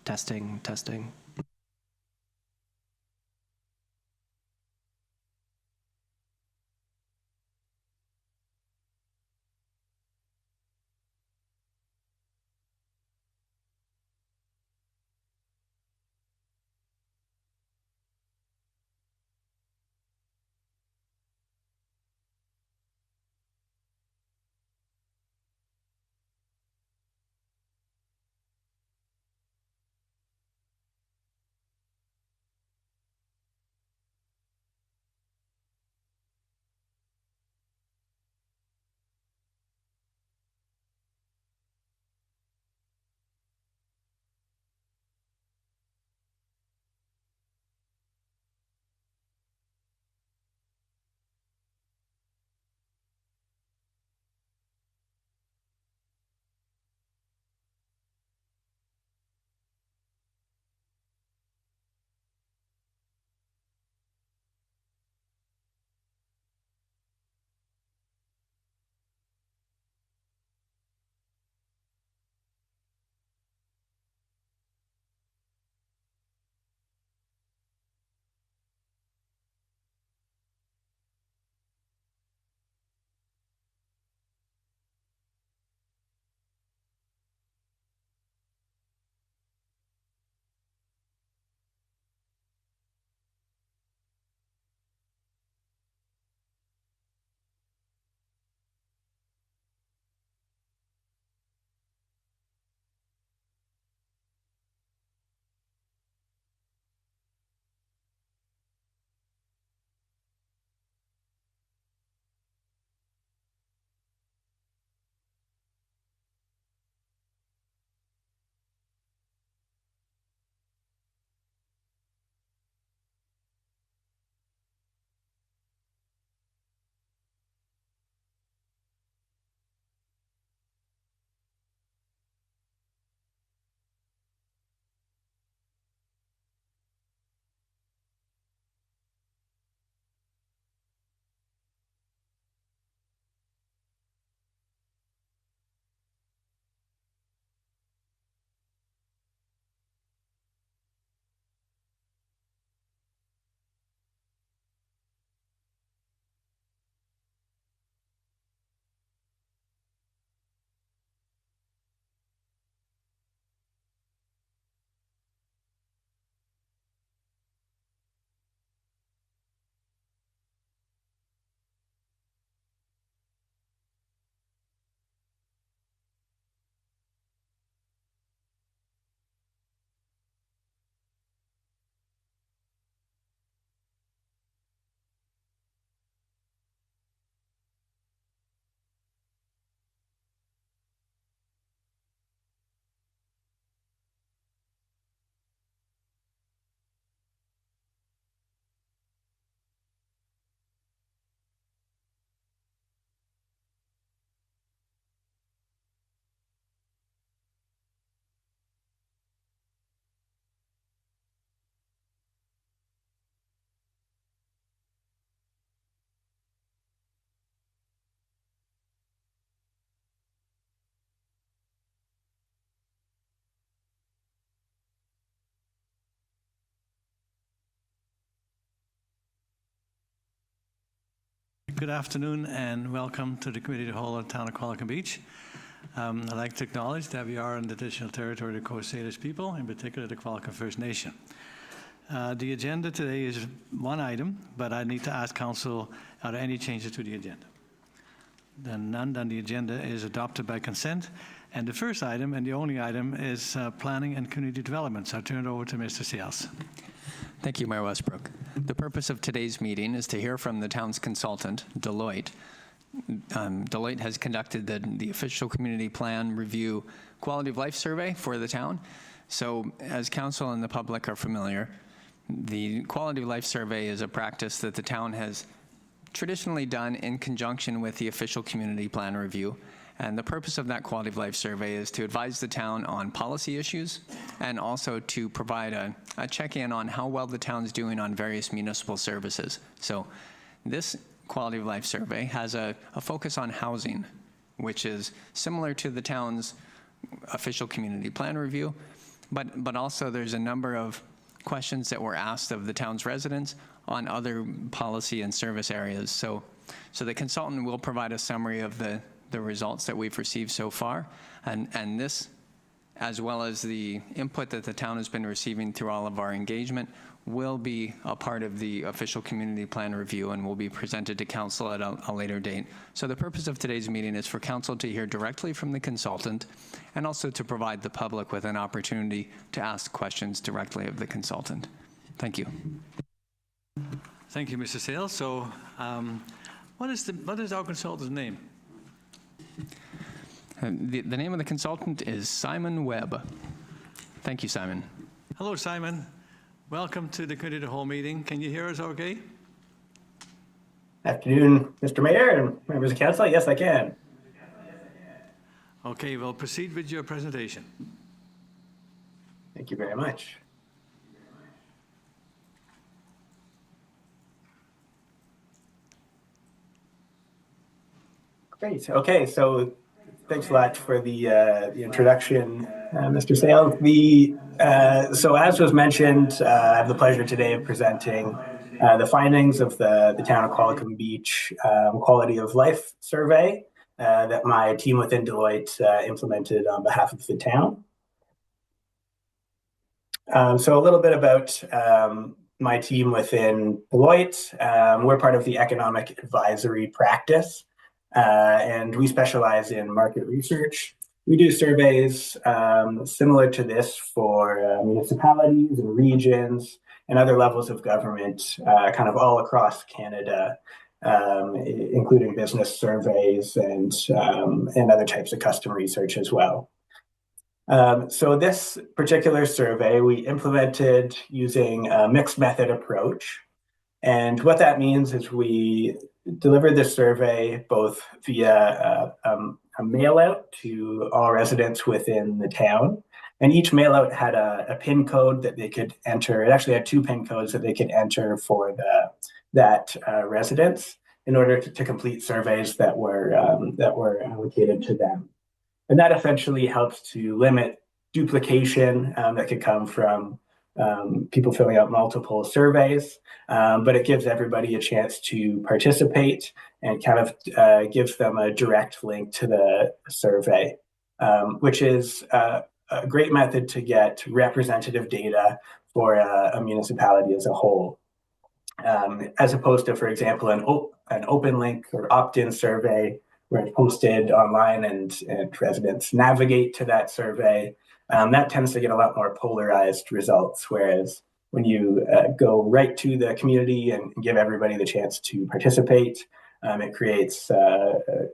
Testing, testing. Good afternoon and welcome to the Committee of the Whole of the Town of Qualicum Beach. I'd like to acknowledge that we are in the traditional territory of the Coast Salish people, in particular the Qualicum First Nation. The agenda today is one item, but I need to ask Council, are there any changes to the agenda? Then none, then the agenda is adopted by consent. And the first item, and the only item, is planning and community development. So I turn it over to Mr. Seals. Thank you, Mayor Westbrook. The purpose of today's meeting is to hear from the town's consultant, Deloitte. Deloitte has conducted the official community plan review quality of life survey for the town. So as council and the public are familiar, the quality of life survey is a practice that the town has traditionally done in conjunction with the official community plan review. And the purpose of that quality of life survey is to advise the town on policy issues and also to provide a check-in on how well the town's doing on various municipal services. So this quality of life survey has a focus on housing, which is similar to the town's official community plan review. but also there's a number of questions that were asked of the town's residents on other policy and service areas. So the consultant will provide a summary of the results that we've received so far, and this, as well as the input that the town has been receiving through all of our engagement, will be a part of the official community plan review and will be presented to council at a later date. So the purpose of today's meeting is for council to hear directly from the consultant and also to provide the public with an opportunity to ask questions directly of the consultant. Thank you. Thank you, Mr. Sales. So what is our consultant's name? The name of the consultant is Simon Webb. Thank you, Simon. Hello, Simon. Welcome to the Committee of the Whole meeting. Can you hear us okay? Afternoon, Mr. Mayor and members of council. Yes, I can. Okay, well, proceed with your presentation. Thank you very much. Great. Okay, so thanks a lot for the introduction, Mr. Sales. So as was mentioned, I have the pleasure today of presenting the findings of the Town of Qualicum Beach Quality of Life Survey that my team within Deloitte implemented on behalf of the town. So a little bit about my team within Deloitte. We're part of the economic advisory practice, and we specialize in market research. We do surveys similar to this for municipalities and regions and other levels of government, kind of all across Canada, including business surveys and other types of custom research as well. So this particular survey we implemented using a mixed method approach. And what that means is we delivered this survey both via a mail out to all residents within the town. And each mail out had a PIN code that they could enter. It actually had 2 PIN codes that they could enter for that residents in order to complete surveys that were allocated to them. And that essentially helps to limit duplication that could come from people filling out multiple surveys, but it gives everybody a chance to participate and kind of gives them a direct link to the survey, which is a great method to get representative data for a municipality as a whole, as opposed to, for example, an open link or opt-in survey where it's posted online and residents navigate to that survey. That tends to get a lot more polarized results, whereas when you go right to the community and give everybody the chance to participate, it creates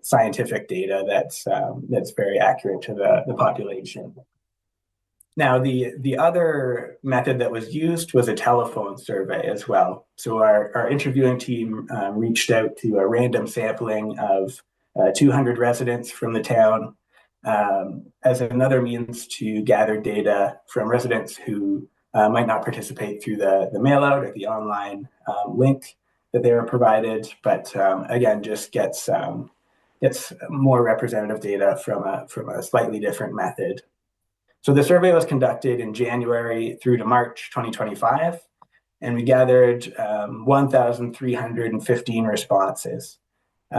scientific data that's very accurate to the population. Now, the other method that was used was a telephone survey as well. So our interviewing team reached out to a random sampling of 200 residents from the town as another means to gather data from residents who might not participate through the mail out or the online link that they were provided, but again, just gets more representative data from a slightly different method. So the survey was conducted in January through to March 2025, and we gathered 1,315 responses.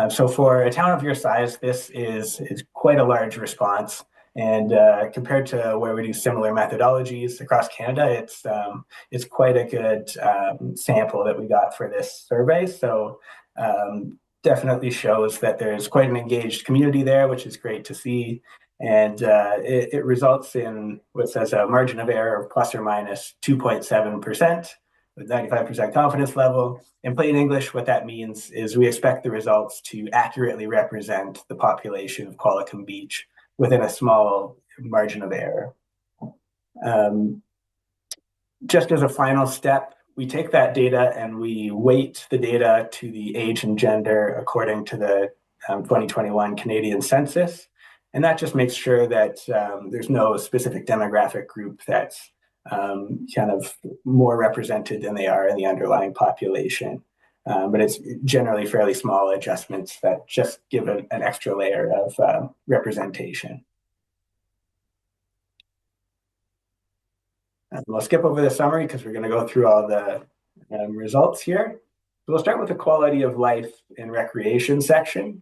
So for a town of your size, this is quite a large response. And compared to where we do similar methodologies across Canada, it's quite a good sample that we got for this survey. So definitely shows that there's quite an engaged community there, which is great to see. And it results in what says a margin of error of plus or minus 2.7%. With 95% confidence level. In plain English, what that means is we expect the results to accurately represent the population of Qualicum Beach within a small margin of error. Just as a final step, we take that data and we weight the data to the age and gender according to the 2021 Canadian Census. And that just makes sure that there's no specific demographic group that's kind of more represented than they are in the underlying population. But it's generally fairly small adjustments that just give an extra layer of representation. We'll skip over the summary because we're going to go through all the results here. So we'll start with the quality of life and recreation section.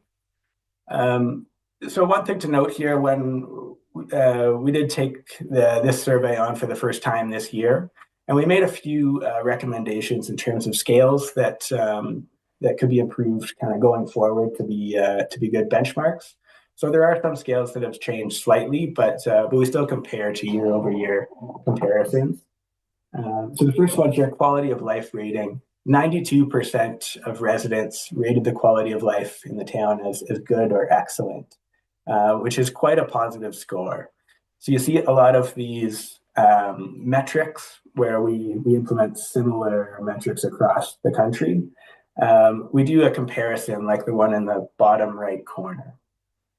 So one thing to note here, when we did take this survey on for the first time this year, and we made a few recommendations in terms of scales that that could be improved kind of going forward to be good benchmarks. So there are some scales that have changed slightly, but we still compare to year-over-year comparisons. So the first one here, quality of life rating. 92% of residents rated the quality of life in the town as good or excellent, which is quite a positive score. So you see a lot of these metrics where we implement similar metrics across the country. We do a comparison like the one in the bottom right corner.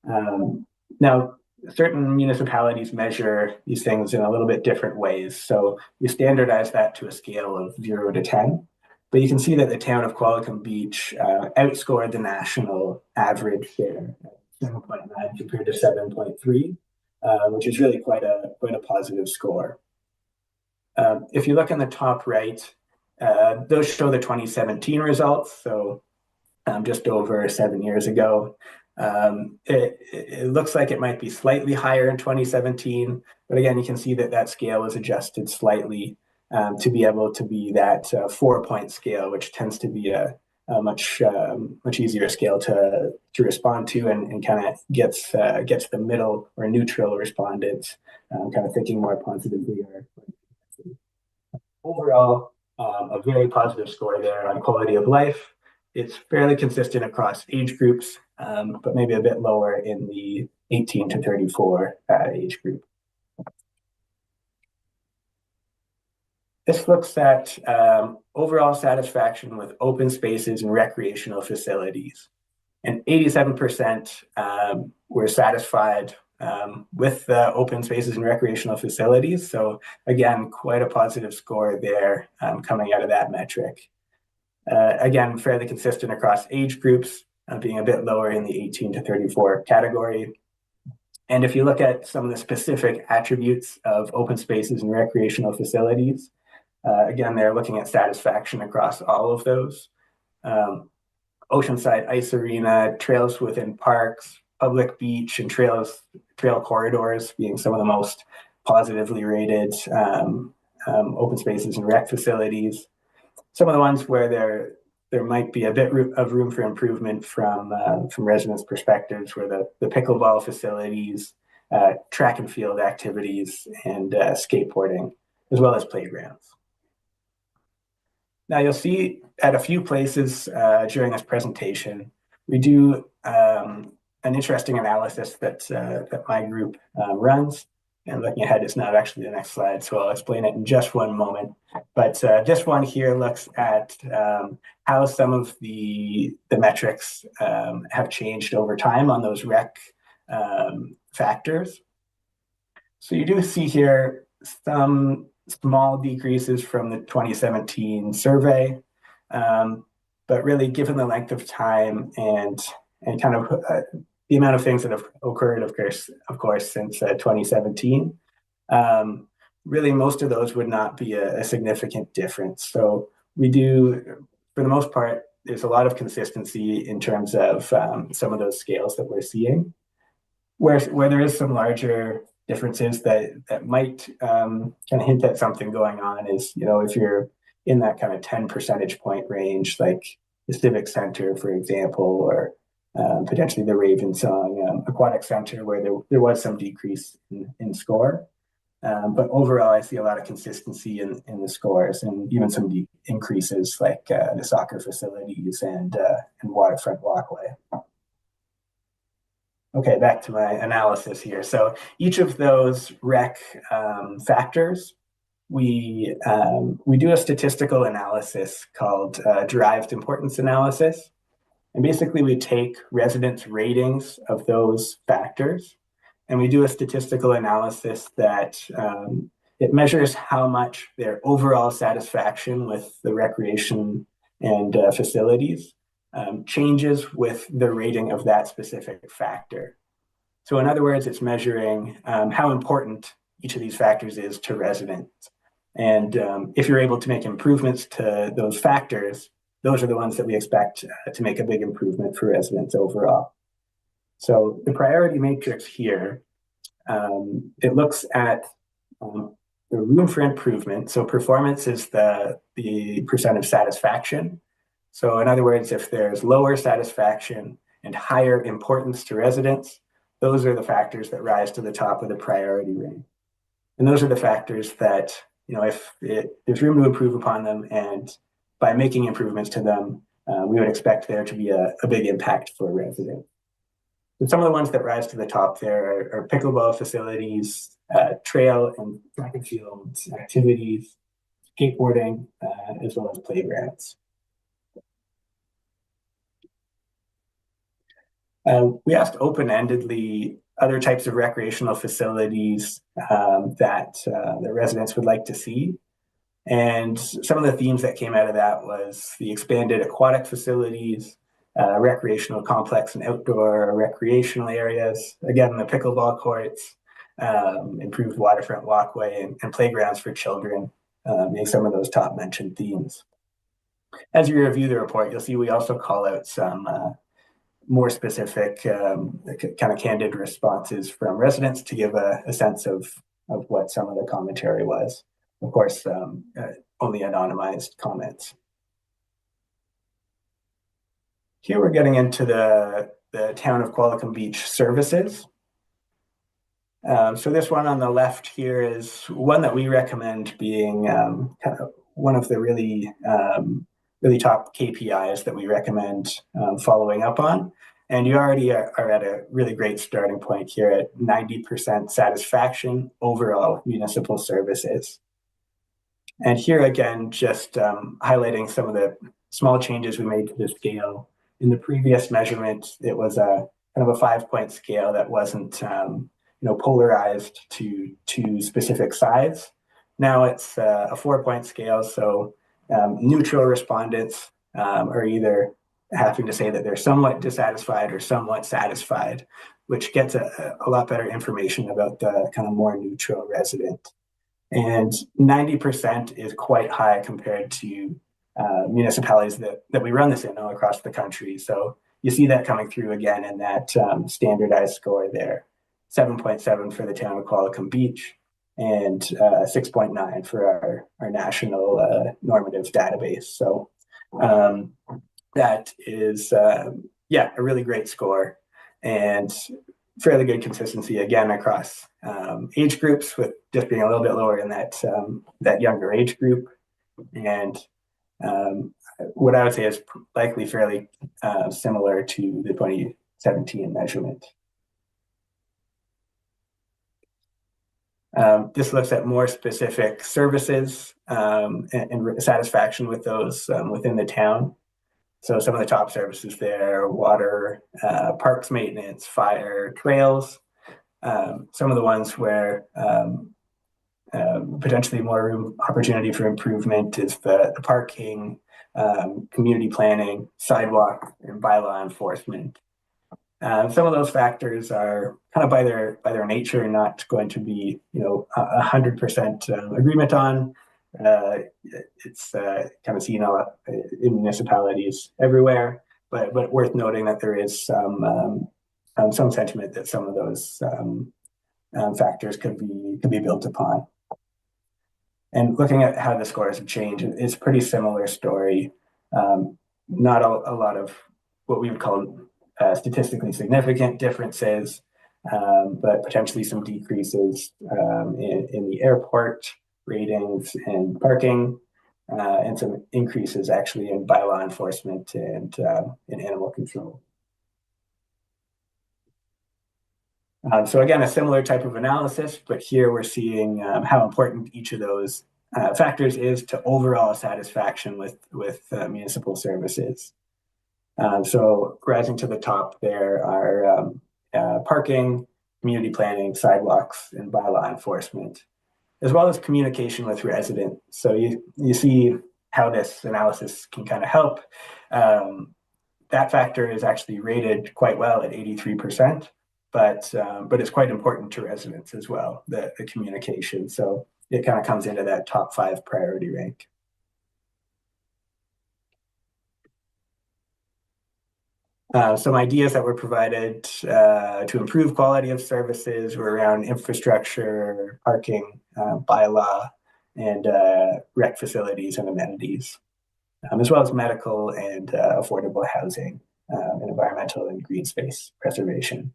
Now, certain municipalities measure these things in a little bit different ways. So we standardize that to a scale of 0 to 10. But you can see that the town of Qualicum Beach outscored the national average there, 7.9 compared to 7.3, which is really quite a positive score. If you look in the top right, those show the 2017 results. So just over 7 years ago. It looks like it might be slightly higher in 2017, but again, you can see that that scale was adjusted slightly to be able to be that 4-point scale, which tends to be a much easier scale to respond to, and kind of gets the middle or neutral respondents kind of thinking more positively. Overall, a very positive score there on quality of life. It's fairly consistent across age groups, but maybe a bit lower in the 18 to 34 age group. This looks at overall satisfaction with open spaces and recreational facilities. And 87% were satisfied with the open spaces and recreational facilities. So again, quite a positive score there coming out of that metric. Again, fairly consistent across age groups, being a bit lower in the 18 to 34 category. And if you look at some of the specific attributes of open spaces and recreational facilities, again, they're looking at satisfaction across all of those. Oceanside Ice Arena, trails within parks, public beach, and trail corridors being some of the most positively rated open spaces and rec facilities. Some of the ones where there might be a bit of room for improvement from residents' perspectives were the pickleball facilities, track and field activities, and skateboarding, as well as playgrounds. Now you'll see at a few places during this presentation, we do an interesting analysis that my group runs. And looking ahead, it's not actually the next slide, so I'll explain it in just one moment. But this one here looks at how some of the metrics have changed over time on those rec factors. So you do see here some small decreases from the 2017 survey, but really given the length of time and kind of the amount of things that have occurred, of course, since 2017, really most of those would not be a significant difference. So we do, for the most part, there's a lot of consistency in terms of some of those scales that we're seeing. Where there is some larger differences that might kind of hint at something going on is, if you're in that kind of 10 percentage point range, like the Civic Center, for example, or potentially the Ravensong Aquatic Center, where there was some decrease in score. But overall, I see a lot of consistency in the scores, and even some increases like the soccer facilities and waterfront walkway. Okay, back to my analysis here. So each of those rec factors, we do a statistical analysis called derived importance analysis. And basically, we take residents' ratings of those factors, and we do a statistical analysis that it measures how much their overall satisfaction with the recreation and facilities changes with the rating of that specific factor. So in other words, it's measuring how important each of these factors is to residents. And if you're able to make improvements to those factors, those are the ones that we expect to make a big improvement for residents overall. So the priority matrix here, it looks at the room for improvement. So performance is the percent of satisfaction. So in other words, if there's lower satisfaction and higher importance to residents, those are the factors that rise to the top of the priority ring. And those are the factors that, if there's room to improve upon them, and by making improvements to them, we would expect there to be a big impact for residents. And some of the ones that rise to the top there are pickleball facilities, trail and track and field activities, skateboarding, as well as playgrounds. We asked open-endedly other types of recreational facilities that the residents would like to see. And some of the themes that came out of that was the expanded aquatic facilities, recreational complex and outdoor recreational areas, again, the pickleball courts, improved waterfront walkway, and playgrounds for children, being some of those top mentioned themes. As you review the report, you'll see we also call out some more specific kind of candid responses from residents to give a sense of what some of the commentary was. Of course, only anonymized comments. Here we're getting into the town of Qualicum Beach services. So this one on the left here is one that we recommend being kind of one of the really top KPIs that we recommend following up on. And you already are at a really great starting point here at 90% satisfaction overall municipal services. And here again, just highlighting some of the small changes we made to the scale. In the previous measurement, it was a kind of a 5-point scale that wasn't polarized to specific sides. Now it's a 4-point scale, so neutral respondents are either having to say that they're somewhat dissatisfied or somewhat satisfied, which gets a lot better information about the kind of more neutral resident. And 90% is quite high compared to municipalities that we run this in all across the country. So you see that coming through again in that standardized score there, 7.7 for the town of Qualicum Beach and 6.9 for our national normative database. So that is, a really great score and fairly good consistency again across age groups, with just being a little bit lower in that younger age group. And what I would say is likely fairly similar to the 2017 measurement. This looks at more specific services and satisfaction with those within the town. So some of the top services there: water, parks maintenance, fire, trails. Some of the ones where potentially more room opportunity for improvement is the parking, community planning, sidewalk, and bylaw enforcement. Some of those factors are kind of by their nature not going to be 100% agreement on. It's kind of seen in municipalities everywhere, but worth noting that there is some sentiment that some of those factors could be built upon. And looking at how the scores have changed, it's a pretty similar story. Not a lot of what we would call statistically significant differences, but potentially some decreases in the airport ratings and parking, and some increases actually in bylaw enforcement and in animal control. So again, a similar type of analysis, but here we're seeing how important each of those factors is to overall satisfaction with municipal services. So rising to the top there are parking, community planning, sidewalks, and bylaw enforcement, as well as communication with residents. So you see how this analysis can kind of help. That factor is actually rated quite well at 83%, but it's quite important to residents as well, the communication. So it kind of comes into that top 5 priority rank. Some ideas that were provided to improve quality of services were around infrastructure, parking, bylaw, and rec facilities and amenities, as well as medical and affordable housing, and environmental and green space preservation.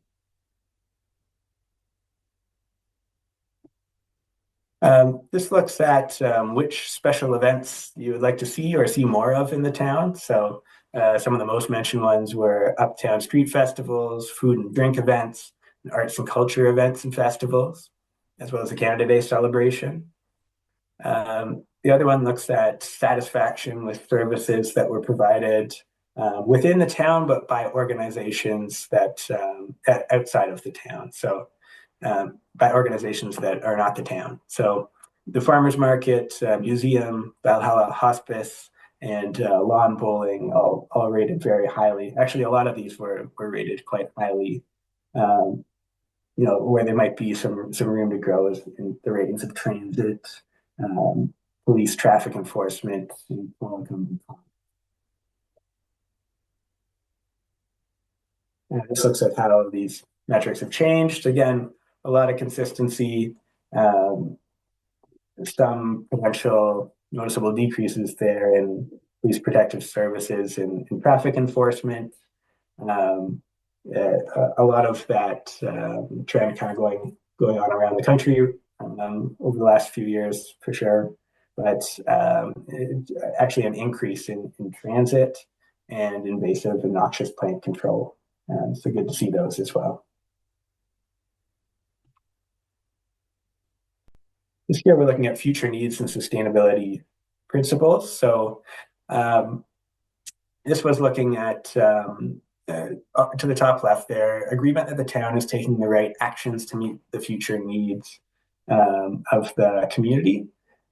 This looks at which special events you would like to see or see more of in the town. So some of the most mentioned ones were uptown street festivals, food and drink events, and arts and culture events and festivals, as well as the Canada Day celebration. The other one looks at satisfaction with services that were provided within the town, but by organizations that outside of the town. So by organizations that are not the town. So the farmers market, museum, Valhalla Hospice, and lawn bowling all rated very highly. Actually, a lot of these were rated quite highly. Where there might be some room to grow is in the ratings of transit, police, traffic enforcement, and this looks at how these metrics have changed. Again, a lot of consistency, some potential noticeable decreases there in police protective services and traffic enforcement. A lot of that trend kind of going on around the country over the last few years for sure, but actually an increase in transit and invasive and noxious plant control. So good to see those as well. This year, we're looking at future needs and sustainability principles. So this was looking at, to the top left there, agreement that the town is taking the right actions to meet the future needs of the community.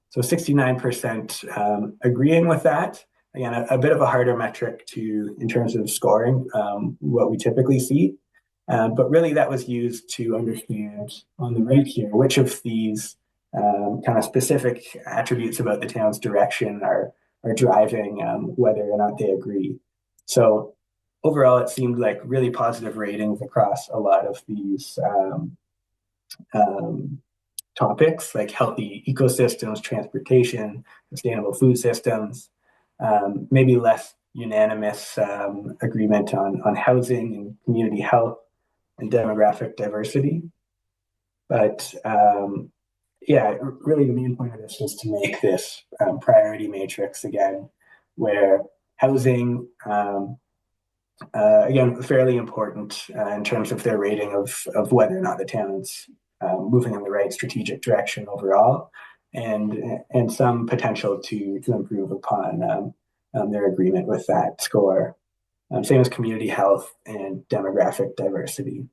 So 69% agreeing with that. Again, a bit of a harder metric in terms of scoring what we typically see. But really that was used to understand on the right here, which of these kind of specific attributes about the town's direction are driving whether or not they agree. So overall, it seemed like really positive ratings across a lot of these topics, like healthy ecosystems, transportation, sustainable food systems, maybe less unanimous agreement on housing and community health and demographic diversity. But yeah, really the main point of this was to make this priority matrix again, where housing, again, fairly important in terms of their rating of whether or not the town's moving in the right strategic direction overall, and some potential to improve upon their agreement with that score. Same as community health and demographic diversity.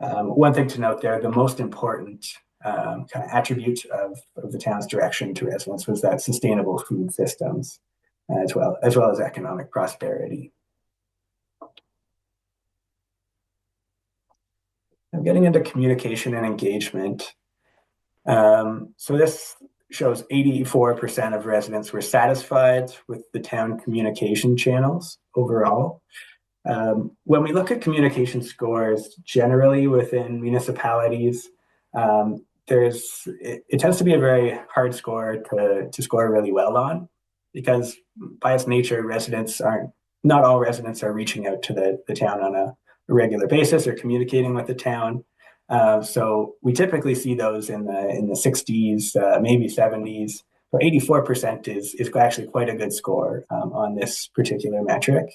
One thing to note there, the most important kind of attribute of the town's direction to residents was that sustainable food systems, as well as economic prosperity. I'm getting into communication and engagement. So this shows 84% of residents were satisfied with the town communication channels overall. When we look at communication scores generally within municipalities, it tends to be a very hard score to score really well on, because by its nature, not all residents are reaching out to the town on a regular basis or communicating with the town. So we typically see those in the 60s, maybe 70s. So 84% is actually quite a good score on this particular metric.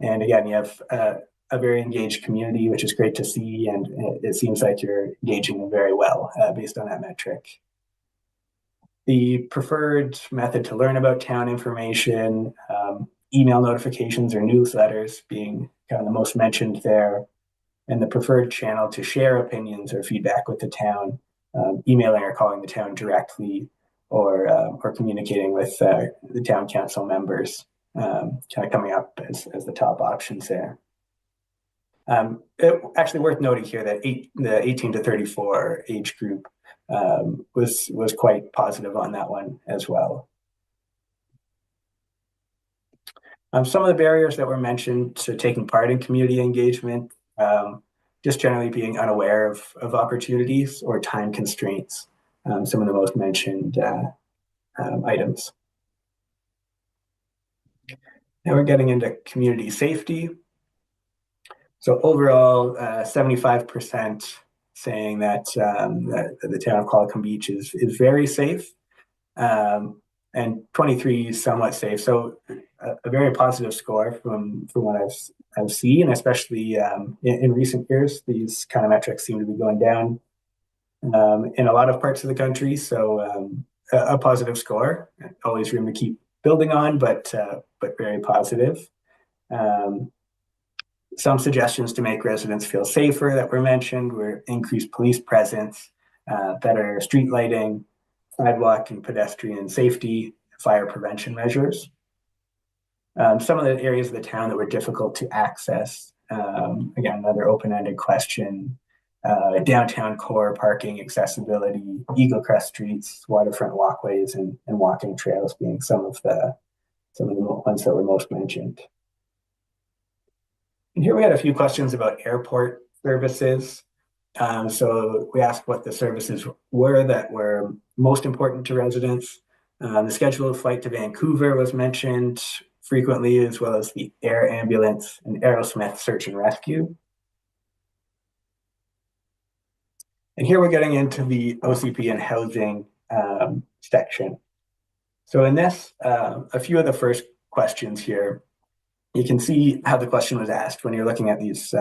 And again, you have a very engaged community, which is great to see, and it seems like you're engaging very well based on that metric. The preferred method to learn about town information, email notifications or newsletters being kind of the most mentioned there, and the preferred channel to share opinions or feedback with the town, emailing or calling the town directly, or communicating with the town council members, kind of coming up as the top options there. Actually worth noting here that the 18 to 34 age group was quite positive on that one as well. Some of the barriers that were mentioned to taking part in community engagement, just generally being unaware of opportunities or time constraints, some of the most mentioned items. Now we're getting into community safety. So overall, 75% saying that, that the town of Qualicum Beach is very safe, and 23 somewhat safe. So a very positive score from what I've seen, especially in recent years. These kind of metrics seem to be going down in a lot of parts of the country. So a positive score. Always room to keep building on, but very positive. Some suggestions to make residents feel safer that were mentioned were increased police presence, better street lighting, sidewalk and pedestrian safety, fire prevention measures. Some of the areas of the town that were difficult to access, again, another open-ended question, downtown core parking accessibility, Eagle Crest streets, waterfront walkways, and walking trails being some of the ones that were most mentioned. And here we had a few questions about airport services. So we asked what the services were that were most important to residents. The scheduled flight to Vancouver was mentioned frequently, as well as the air ambulance and Aerosmith search and rescue. And here we're getting into the OCP and housing section. So in this, a few of the first questions here, you can see how the question was asked when you're looking at these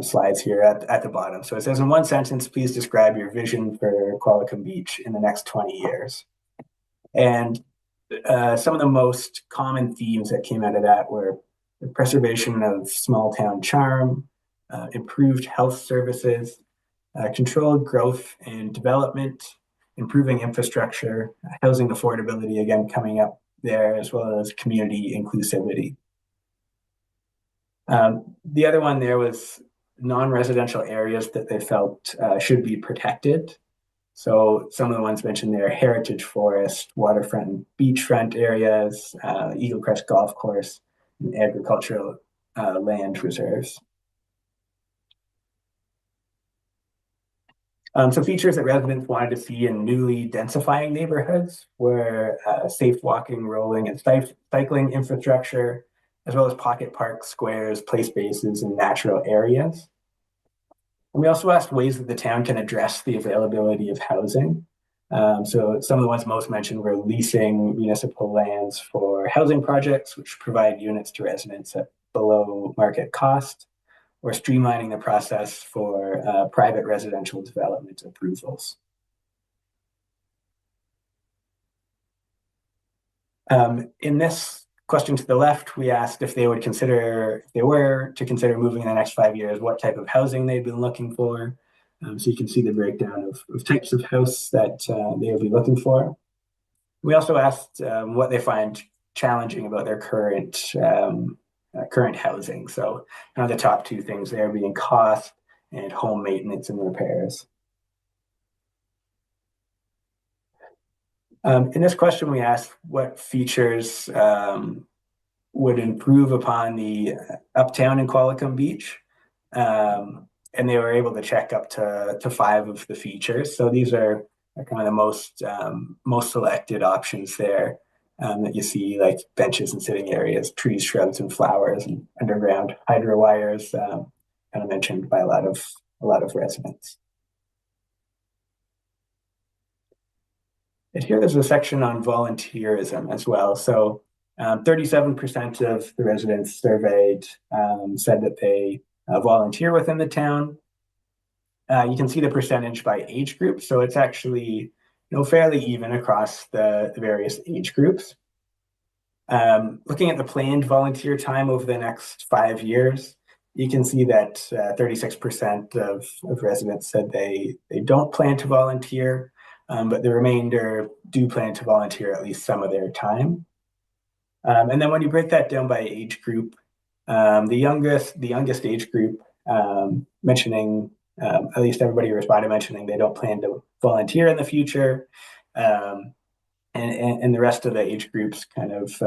slides here at the bottom. So it says, in one sentence, please describe your vision for Qualicum Beach in the next 20 years. And some of the most common themes that came out of that were the preservation of small town charm, improved health services, controlled growth and development, improving infrastructure, housing affordability, again, coming up there, as well as community inclusivity. The other one there was non-residential areas that they felt should be protected. So some of the ones mentioned there, heritage forest, waterfront and beachfront areas, Eagle Crest Golf Course, and agricultural land reserves. Some features that residents wanted to see in newly densifying neighborhoods were safe walking, rolling, and cycling infrastructure, as well as pocket parks, squares, play spaces, and natural areas. And we also asked ways that the town can address the availability of housing. So some of the ones most mentioned were leasing municipal lands for housing projects, which provide units to residents at below market cost, or streamlining the process for private residential development approvals. In this question to the left, we asked if they would consider, if they were to consider moving in the next 5 years, what type of housing they'd been looking for. So you can see the breakdown of types of house that they would be looking for. We also asked what they find challenging about their current housing. So the top two things there being cost and home maintenance and repairs. In this question, we asked what features would improve upon the uptown in Qualicum Beach. And they were able to check up to 5 of the features. So these are kind of the most selected options there that you see, like benches and sitting areas, trees, shrubs, and flowers, and underground hydro wires, kind of mentioned by a lot of residents. And here there's a section on volunteerism as well. So 37% of the residents surveyed said that they volunteer within the town. You can see the percentage by age group. So it's actually fairly even across the various age groups. Looking at the planned volunteer time over the next 5 years, you can see that 36% of residents said they don't plan to volunteer, but the remainder do plan to volunteer at least some of their time. And then when you break that down by age group, the youngest age group, mentioning at least everybody responded mentioning they don't plan to volunteer in the future. And the rest of the age groups kind of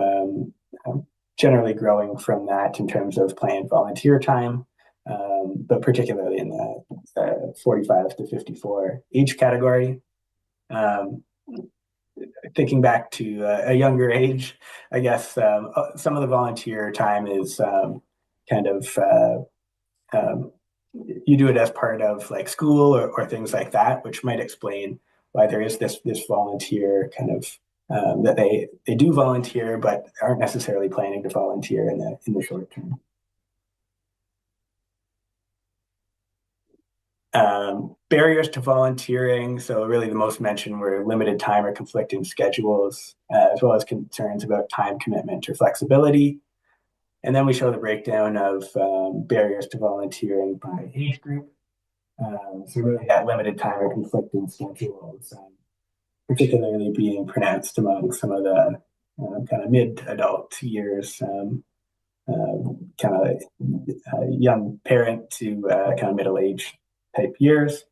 generally growing from that in terms of planned volunteer time, but particularly in the 45 to 54 age category. Thinking back to a younger age, I guess some of the volunteer time is kind of you do it as part of like school or things like that, which might explain why there is this volunteer kind of that they do volunteer but aren't necessarily planning to volunteer in the short term. Barriers to volunteering. So really the most mentioned were limited time or conflicting schedules, as well as concerns about time commitment or flexibility. And then we show the breakdown of barriers to volunteering by age group. So really that limited time or conflicting schedules, particularly being pronounced among some of the kind of mid-adult years, kind of young parent to kind of middle-aged type years.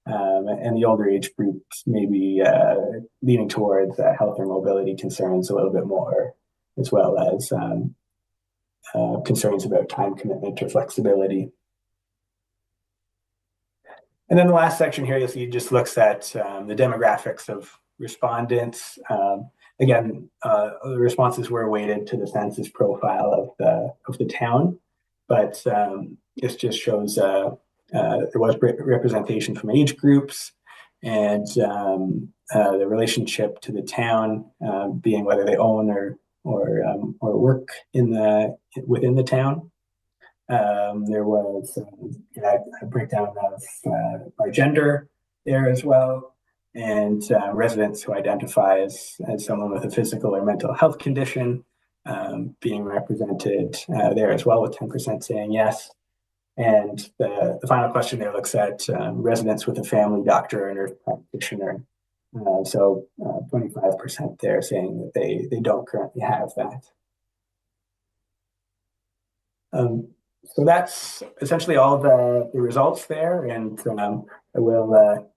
And the older age groups maybe leaning towards health or mobility concerns a little bit more, as well as concerns about time commitment or flexibility. And then the last section here, you'll see, just looks at the demographics of respondents. Again, the responses were weighted to the census profile of the town, but this just shows there was representation from age groups and the relationship to the town being whether they own or work within the town. There was a breakdown of by gender there as well, and residents who identify as someone with a physical or mental health condition being represented there as well, with 10% saying yes. And the final question there looks at residents with a family doctor or nurse practitioner. So 25% there saying that they don't currently have that. So that's essentially all the results there, and I will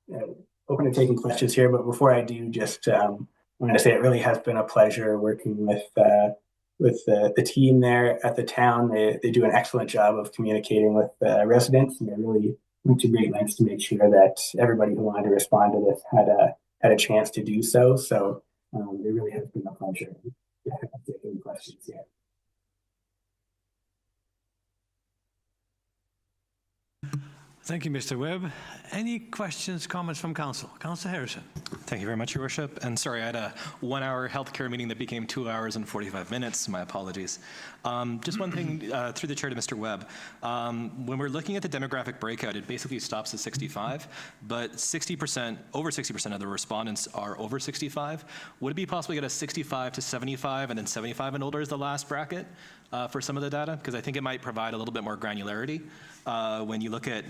open to taking questions here. But before I do, just I'm going to say it really has been a pleasure working with the team there at the town. They do an excellent job of communicating with residents, and they really went to great lengths to make sure that everybody who wanted to respond to this had a chance to do so. So it really has been a pleasure. Yeah, taking questions yet. Thank you, Mr. Webb. Any questions, comments from Council? Councillor Harrison. Thank you very much, Your Worship. And sorry, I had a 1-hour healthcare meeting that became 2 hours and 45 minutes. My apologies. Just one thing through the chair to Mr. Webb. When we're looking at the demographic breakout, it basically stops at 65, but 60%, over 60% of the respondents are over 65. Would it be possible to get a 65 to 75 and then 75 and older as the last bracket for some of the data? Because I think it might provide a little bit more granularity. When you look at,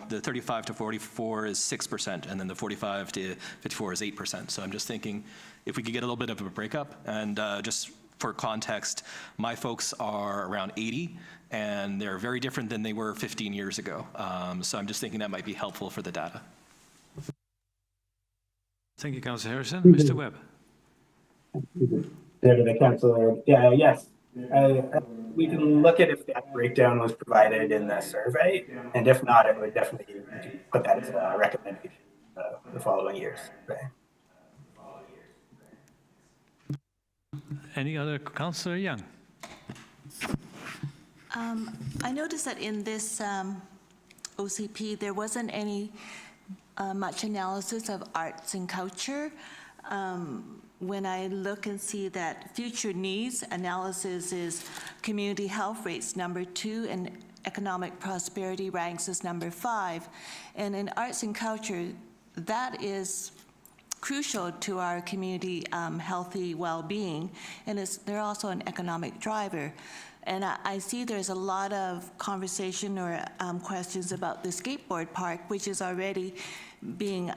the 35 to 44 is 6%, and then the 45 to 54 is 8%. So I'm just thinking if we could get a little bit of a breakup. And just for context, my folks are around 80, and they're very different than they were 15 years ago. So I'm just thinking that might be helpful for the data. Thank you, Councillor Harrison. Mr. Webb. There to the councillor. Yeah, yes. We can look at if that breakdown was provided in the survey, and if not, it would definitely put that as a recommendation the following years. Right? Any other? Councillor Young. I noticed that in this OCP, there wasn't any much analysis of arts and culture. When I look and see that future needs analysis is community health rates #2 and economic prosperity ranks as #5. And in arts and culture, that is crucial to our community healthy well-being, and they're also an economic driver. And I see there's a lot of conversation or questions about the skateboard park, which is already being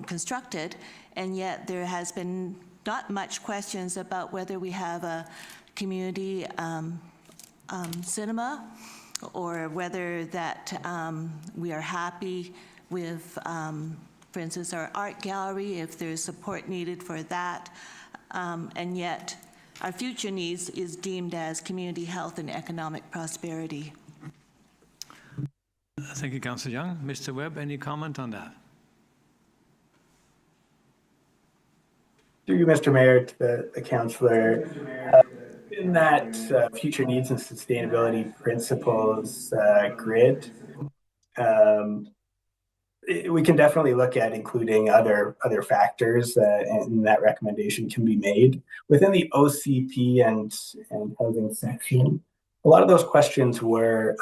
constructed, and yet there has been not much questions about whether we have a community cinema or whether that we are happy with, for instance, our art gallery, if there's support needed for that, and yet our future needs is deemed as community health and economic prosperity. Thank you, Councillor Young. Mr. Webb, any comment on that? Through you, Mr. Mayor, to the councillor, in that future needs and sustainability principles grid, we can definitely look at including other factors, and that recommendation can be made within the OCP and housing section. A lot of those questions were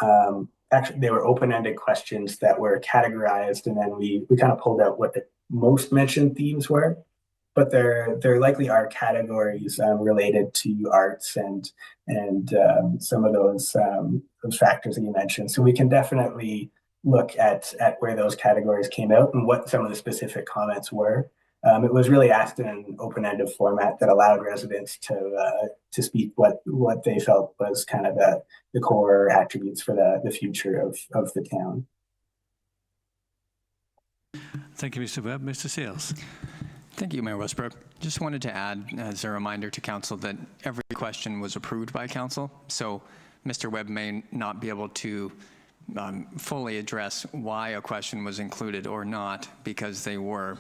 actually, they were open-ended questions that were categorized, and then we kind of pulled out what the most mentioned themes were. But there likely are categories related to arts and some of those factors that you mentioned. So we can definitely look at where those categories came out and what some of the specific comments were. It was really asked in an open-ended format that allowed residents to speak what they felt was kind of the core attributes for the future of the town. Thank you, Mr. Webb. Mr. Sales. Thank you, Mayor Westbrook. Just wanted to add as a reminder to council that every question was approved by council. So Mr. Webb may not be able to fully address why a question was included or not because they were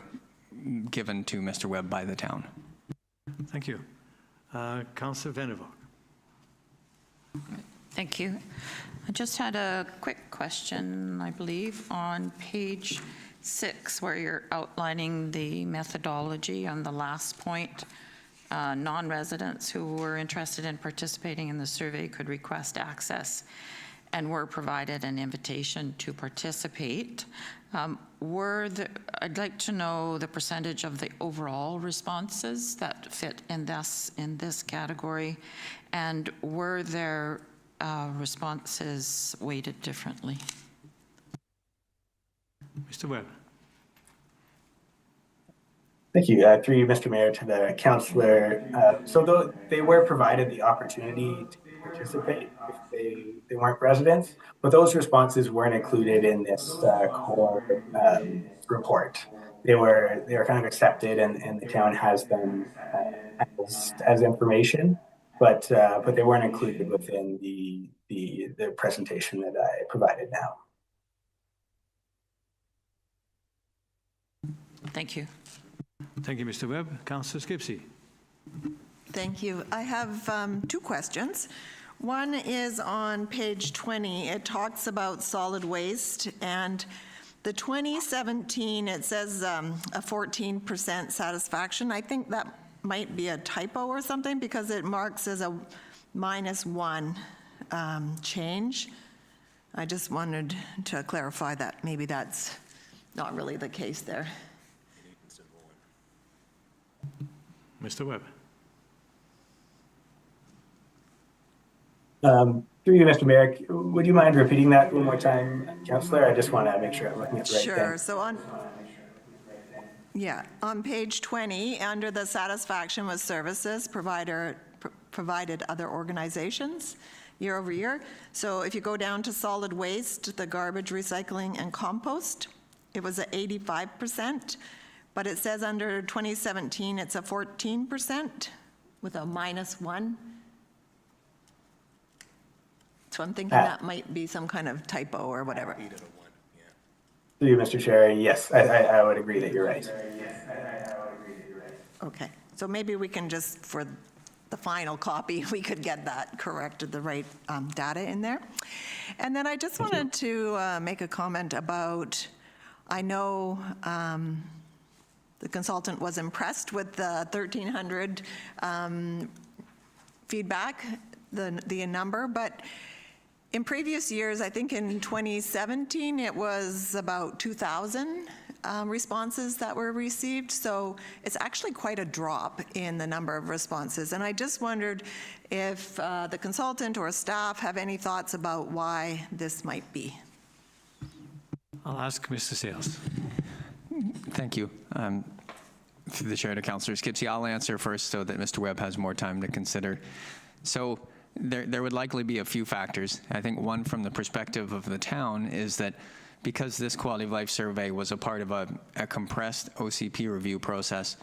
given to Mr. Webb by the town. Thank you. Councillor Vandervoort. Thank you. I just had a quick question, I believe, on page 6, where you're outlining the methodology on the last point. Non-residents who were interested in participating in the survey could request access and were provided an invitation to participate. I'd like to know the percentage of the overall responses that fit in this category, and were there responses weighted differently? Mr. Webb. Thank you. Through you, Mr. Mayor, to the councillor. So they were provided the opportunity to participate if they weren't residents, but those responses weren't included in this core report. They were kind of accepted, and the town has them as information, but they weren't included within the presentation that I provided now. Thank you. Thank you, Mr. Webb. Councillor Skipsey. Thank you. I have 2 questions. One is on page 20. It talks about solid waste, and the 2017, it says a 14% satisfaction. I think that might be a typo or something because it marks as a -1 change. I just wanted to clarify that maybe that's not really the case there. Mr. Webb. Through you, Mr. Mayor, would you mind repeating that one more time, Councillor? I just want to make sure I'm looking at the right thing. Sure. So on page 20, under the satisfaction with services provided other organizations year over year. So if you go down to solid waste, the garbage, recycling, and compost, it was at 85%. But it says under 2017, it's a 14% with a -1. So I'm thinking that might be some kind of typo or whatever. Through you, Mr. Chair, yes, I would agree that you're right. Okay, so maybe we can just, for the final copy, we could get that corrected, the right data in there. And then I just wanted to make a comment about, I know the consultant was impressed with the 1,300 feedback, the number, but in previous years, I think in 2017, it was about 2,000 responses that were received. So it's actually quite a drop in the number of responses. And I just wondered if the consultant or staff have any thoughts about why this might be. I'll ask Mr. Sales. Thank you. Through the chair to Councillor Skipsey, I'll answer first so that Mr. Webb has more time to consider. So there would likely be a few factors. I think one from the perspective of the town is that because this quality of life survey was a part of a compressed OCP review process,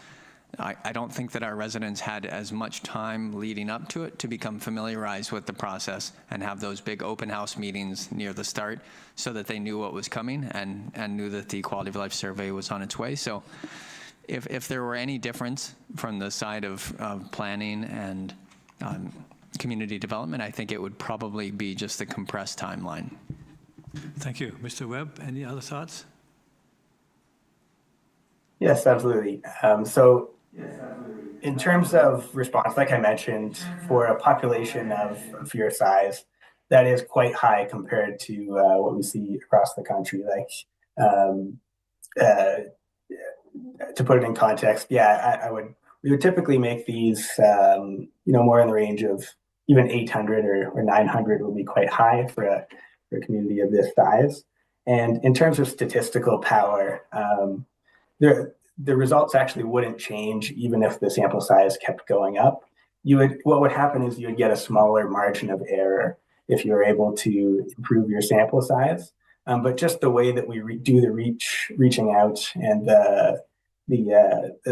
I don't think that our residents had as much time leading up to it to become familiarized with the process and have those big open house meetings near the start so that they knew what was coming and knew that the quality of life survey was on its way. So if there were any difference from the side of planning and community development, I think it would probably be just the compressed timeline. Thank you. Mr. Webb, any other thoughts? Yes, absolutely. So in terms of response, like I mentioned, for a population of your size, that is quite high compared to what we see across the country. Like, to put it in context, we would typically make these, more in the range of even 800 or 900 would be quite high for a community of this size. And in terms of statistical power, the results actually wouldn't change even if the sample size kept going up. What would happen is you would get a smaller margin of error if you were able to improve your sample size. But just the way that we do the reaching out and the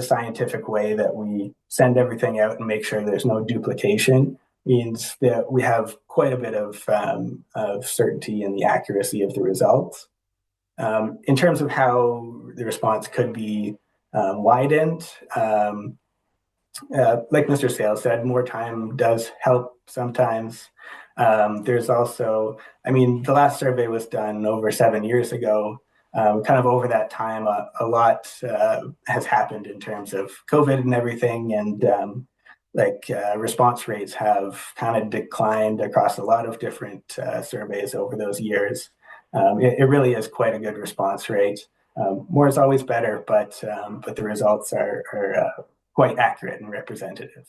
scientific way that we send everything out and make sure there's no duplication means that we have quite a bit of certainty in the accuracy of the results. In terms of how the response could be widened, like Mr. Sales said, more time does help sometimes. There's also, the last survey was done over 7 years ago. Kind of over that time, a lot has happened in terms of COVID and everything, and response rates have kind of declined across a lot of different surveys over those years. It really is quite a good response rate. More is always better, but the results are quite accurate and representative.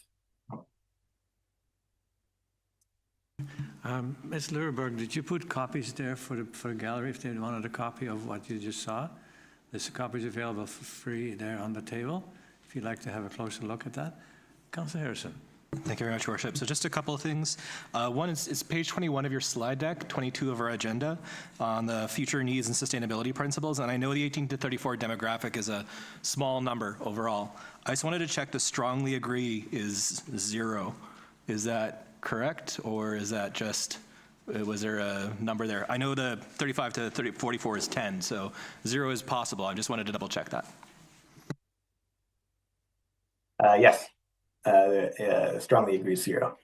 Ms. Lurberg, did you put copies there for the gallery if they wanted a copy of what you just saw? There's copies available for free there on the table if you'd like to have a closer look at that. Councillor Harrison. Thank you very much, Worship. So just a couple of things. One is page 21 of your slide deck, 22 of our agenda on the future needs and sustainability principles. And I know the 18 to 34 demographic is a small number overall. I just wanted to check the strongly agree is 0. Is that correct, or is that just, was there a number there? I know the 35 to 44 is 10, so 0 is possible. I just wanted to double check that. Yes. Strongly agree 0.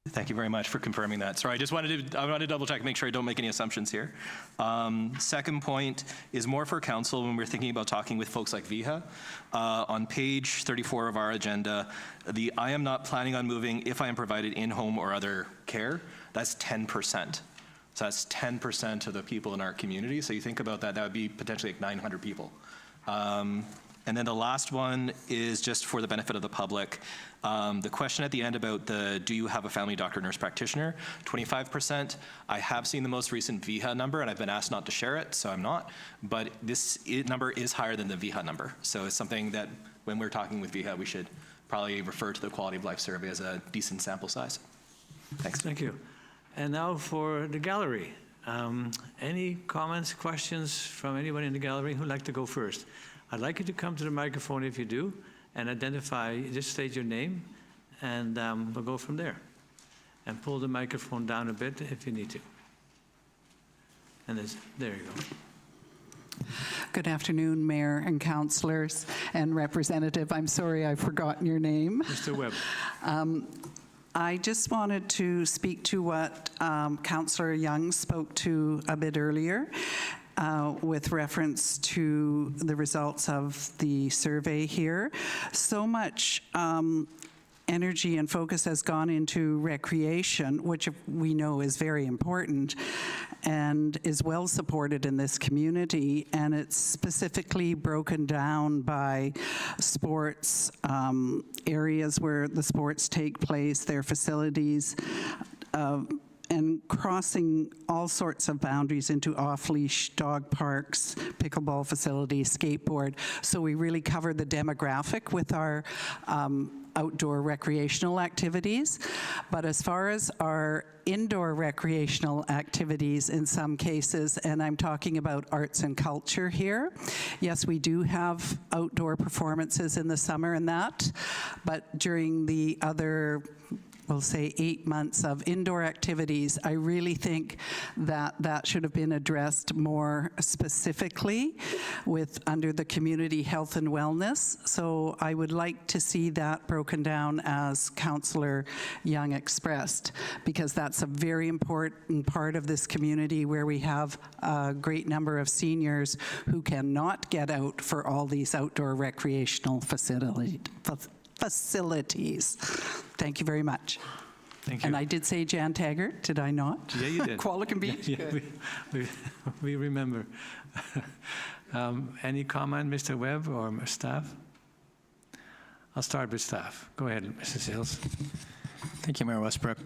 Thank you very much for confirming that. Sorry, I wanted to double check, make sure I don't make any assumptions here. Second point is more for council when we're thinking about talking with folks like VIHA. On page 34 of our agenda, I am not planning on moving if I am provided in-home or other care, that's 10%. So that's 10% of the people in our community. So you think about that, that would be potentially like 900 people. And then the last one is just for the benefit of the public. The question at the end about do you have a family doctor, nurse practitioner? 25%. I have seen the most recent VIHA number, and I've been asked not to share it, so I'm not. But this number is higher than the VIHA number. So it's something that when we're talking with VIHA, we should probably refer to the quality of life survey as a decent sample size. Thanks. Thank you. And now for the gallery. Any comments, questions from anyone in the gallery who'd like to go first? I'd like you to come to the microphone if you do, and identify, just state your name, and we'll go from there. And pull the microphone down a bit if you need to. And there you go. Good afternoon, Mayor and councillors and Representative. I'm sorry I've forgotten your name. Mr. Webb. I just wanted to speak to what Councillor Young spoke to a bit earlier. With reference to the results of the survey here. So much energy and focus has gone into recreation, which we know is very important and is well supported in this community, and it's specifically broken down by sports, areas where the sports take place, their facilities, and crossing all sorts of boundaries into off-leash dog parks, pickleball facilities, skateboard. So we really cover the demographic with our outdoor recreational activities. But as far as our indoor recreational activities in some cases, and I'm talking about arts and culture here, yes, we do have outdoor performances in the summer and that, but during the other, we'll say 8 months of indoor activities, I really think that that should have been addressed more specifically under the community health and wellness. So I would like to see that broken down as Councillor Young expressed, because that's a very important part of this community where we have a great number of seniors who cannot get out for all these outdoor recreational facilities. Thank you very much. Thank you. And I did say Jan Taggart, did I not? Yeah, you did. Qualicum Beach? Yeah, Good. we remember. Any comment, Mr. Webb or staff? I'll start with staff. Go ahead, Mrs. Hills. Thank you, Mayor Westbrook.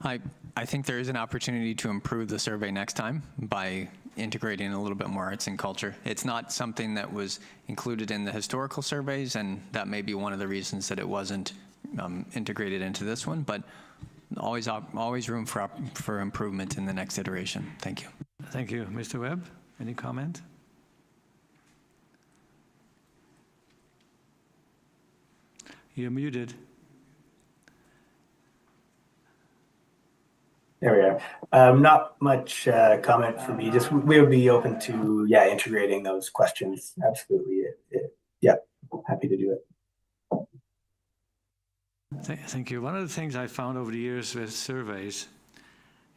I think there is an opportunity to improve the survey next time by integrating a little bit more arts and culture. It's not something that was included in the historical surveys, and that may be one of the reasons that it wasn't integrated into this one, but always room for improvement in the next iteration. Thank you. Thank you. Mr. Webb, any comment? You're muted. There we are. Not much comment for me. Just we would be open to integrating those questions. Absolutely. Happy to do it. Thank you. One of the things I found over the years with surveys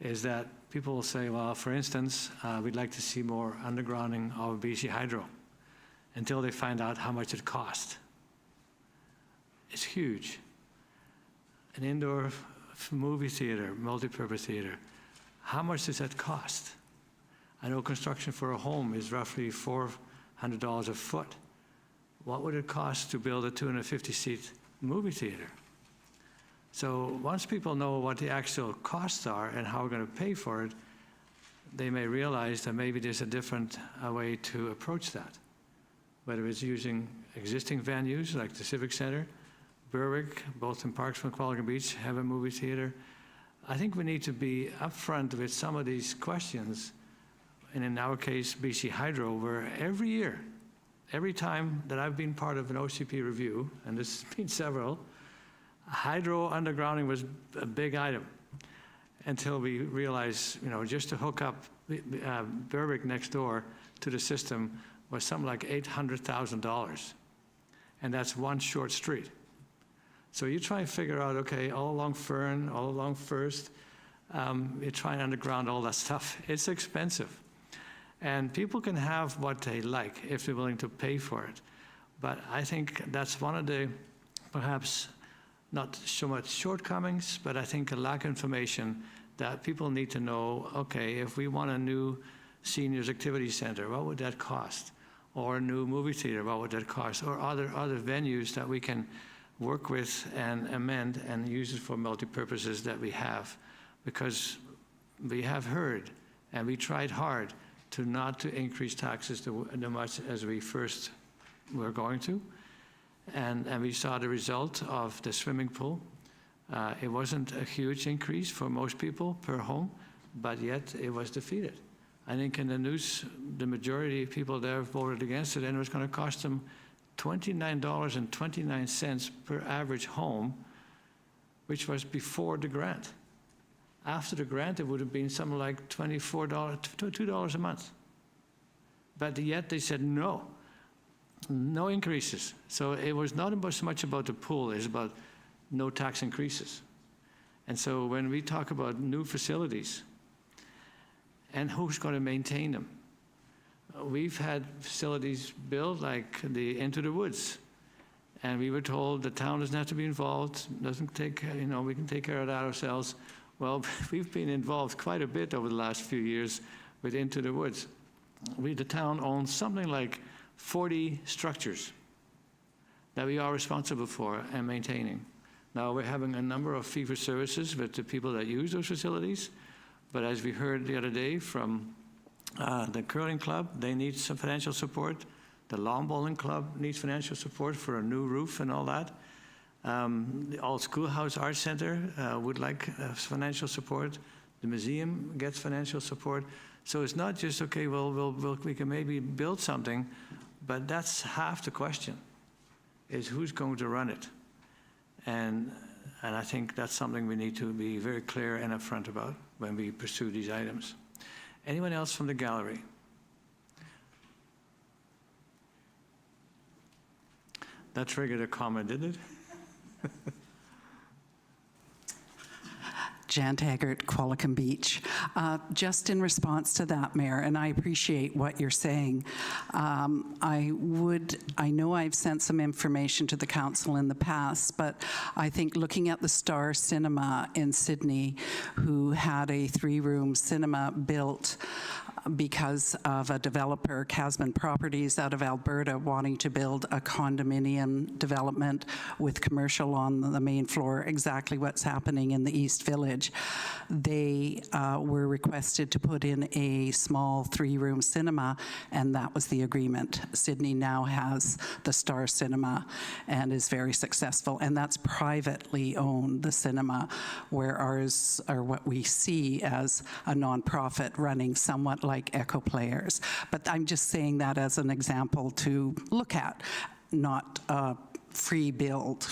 is that people will say, well, for instance, we'd like to see more undergrounding of BC Hydro, until they find out how much it cost. It's huge. An indoor movie theater, multi-purpose theater, how much does that cost? I know construction for a home is roughly $400 a foot. What would it cost to build a 250-seat movie theater? So once people know what the actual costs are and how we're going to pay for it, they may realize that maybe there's a different way to approach that. Whether it's using existing venues like the Civic Center, Berwick, both in Parksville and Qualicum Beach, have a movie theater. I think we need to be upfront with some of these questions, and in our case, BC Hydro, where every year, every time that I've been part of an OCP review, and there's been several, hydro undergrounding was a big item until we realized, just to hook up Berwick next door to the system was something like $800,000, and that's one short street. So you try and figure out, okay, all along Fern, all along First, you try and underground all that stuff. It's expensive. And people can have what they like if they're willing to pay for it. But I think that's one of the, perhaps, not so much shortcomings, but I think a lack of information that people need to know, okay, if we want a new seniors activity center, what would that cost? Or a new movie theater, what would that cost? Or other venues that we can work with and amend and use it for multi-purposes that we have. Because we have heard, and we tried hard not to increase taxes too much as we first were going to. And we saw the result of the swimming pool. It wasn't a huge increase for most people per home, but yet it was defeated. I think in the news, the majority of people there voted against it, and it was going to cost them $29.29 per average home, which was before the grant. After the grant, it would have been something like $2 a month. But yet they said no increases. So it was not so much about the pool, it's about no tax increases. And so when we talk about new facilities and who's going to maintain them, we've had facilities built like the Into the Woods, and we were told the town doesn't have to be involved, doesn't take, we can take care of that ourselves. Well, we've been involved quite a bit over the last few years with Into the Woods. The town owns something like 40 structures that we are responsible for and maintaining. Now we're having a number of fee-for-services with the people that use those facilities, But as we heard the other day from the curling club, they need some financial support. The lawn bowling club needs financial support for a new roof and all that. The Old Schoolhouse Art Center would like financial support. The museum gets financial support. So it's not just, okay, well, we can maybe build something, but that's half the question, is who's going to run it? And I think that's something we need to be very clear and upfront about when we pursue these items. Anyone else from the gallery? That triggered a comment, didn't it? Jan Taggart, Qualicum Beach. Just in response to that, Mayor, and I appreciate what you're saying, I know I've sent some information to the council in the past, but I think looking at the Star Cinema in Sydney, who had a 3-room cinema built because of a developer, Casman Properties out of Alberta, wanting to build a condominium development with commercial on the main floor, exactly what's happening in the East Village. They were requested to put in a small 3-room cinema, and that was the agreement. Sydney now has the Star Cinema and is very successful, and that's privately owned, the cinema, where ours are what we see as a nonprofit running somewhat like Echo Players. But I'm just saying that as an example to look at, not free build,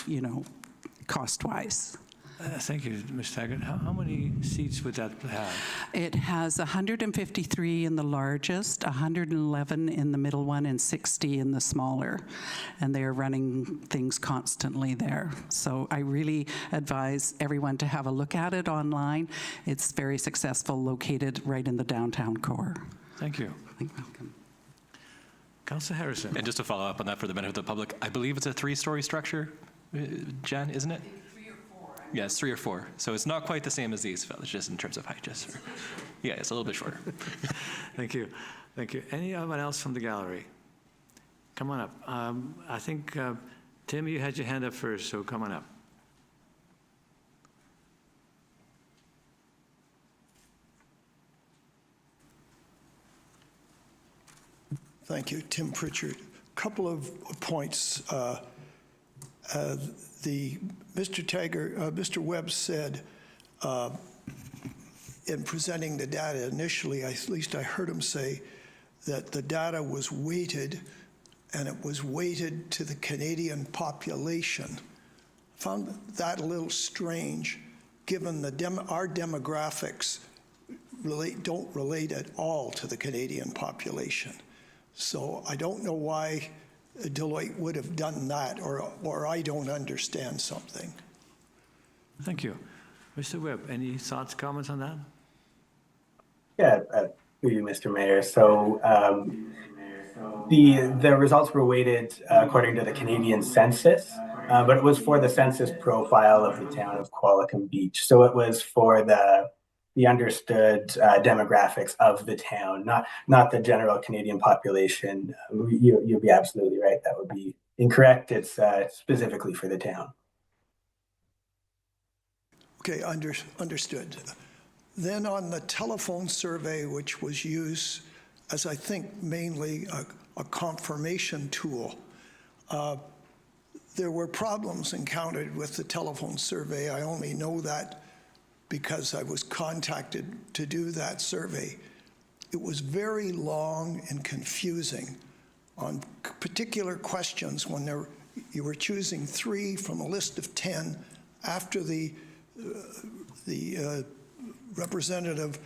cost-wise. Thank you, Ms. Taggart. How many seats would that have? It has 153 in the largest, 111 in the middle one, and 60 in the smaller. And they're running things constantly there. So I really advise everyone to have a look at it online. It's very successful, located right in the downtown core. Thank you. You're welcome. Councillor Harrison. And just to follow up on that for the benefit of the public, I believe it's a 3-story structure, Jen, isn't it? Yeah, it's 3 or 4. So it's not quite the same as the East Village, just in terms of height. Yeah, it's a little bit shorter. Thank you. Thank you. Anyone else from the gallery? Come on up. I think, Tim, you had your hand up first, so come on up. Thank you, Tim Pritchard. A couple of points. Mr. Webb said in presenting the data initially, at least I heard him say that the data was weighted, and it was weighted to the Canadian population. Found that a little strange, given our demographics don't relate at all to the Canadian population. So I don't know why Deloitte would have done that, or I don't understand something. Thank you. Mr. Webb, any thoughts, comments on that? Yeah, through you, Mr. Mayor. So the results were weighted according to the Canadian census, but it was for the census profile of the town of Qualicum Beach. So it was for the understood demographics of the town, not the general Canadian population. You'll be absolutely right. That would be incorrect. It's specifically for the town. Okay, understood. Then on the telephone survey, which was used as, I think, mainly a confirmation tool, there were problems encountered with the telephone survey. I only know that because I was contacted to do that survey. It was very long and confusing on particular questions when you were choosing 3 from a list of 10 after the representative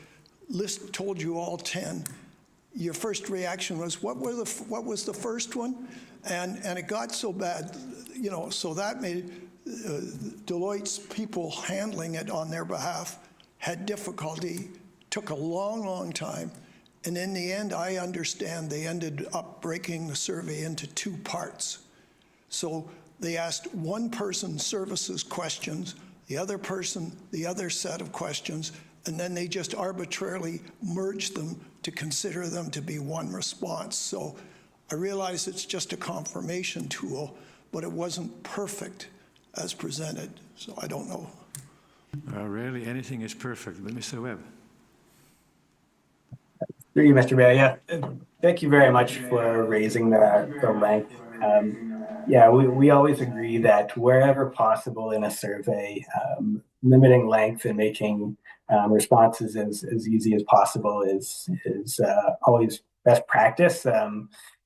list told you all 10. Your first reaction was, what was the first one? And it got so bad, so that made Deloitte's people handling it on their behalf had difficulty, took a long, long time. And in the end, I understand they ended up breaking the survey into 2 parts. So they asked one person services questions, the other person the other set of questions, and then they just arbitrarily merged them to consider them to be one response. So I realize it's just a confirmation tool, but it wasn't perfect as presented, so I don't know. Rarely anything is perfect, but Mr. Webb. Through you, Mr. Mayor. Yeah, thank you very much for raising the length. Yeah, we always agree that wherever possible in a survey, limiting length and making responses as easy as possible is always best practice.